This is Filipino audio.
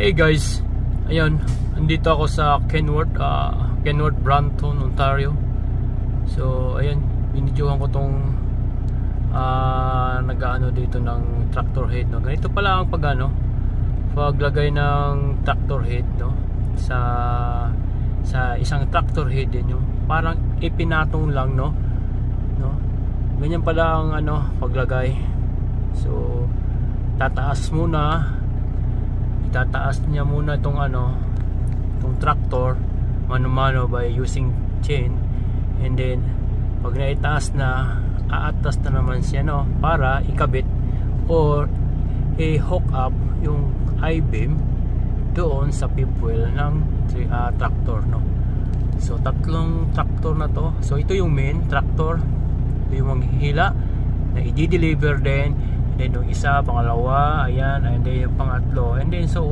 Hey guys, ayun, andito ako sa Kenworth, Brampton, Ontario. So ayun, binidyohan ko tong nag-aano dito ng tractor head, no. Ganito pala ang paglagay ng tractor head, no, sa isang tractor head din, yung parang ipinatong lang, no. Ganyan pala ang paglagay. So tataas niya muna itong tractor mano-mano by using chain, and then pag naitaas na, aatas na naman siya, no, para ikabit or i-hook up yung I-beam doon sa fifth wheel ng tractor, no. So tatlong tractor na to. So ito yung main tractor, ito yung manghihila na i-deliver din. And then yung isa, pangalawa, ayan, and then yung pangatlo, and then so on.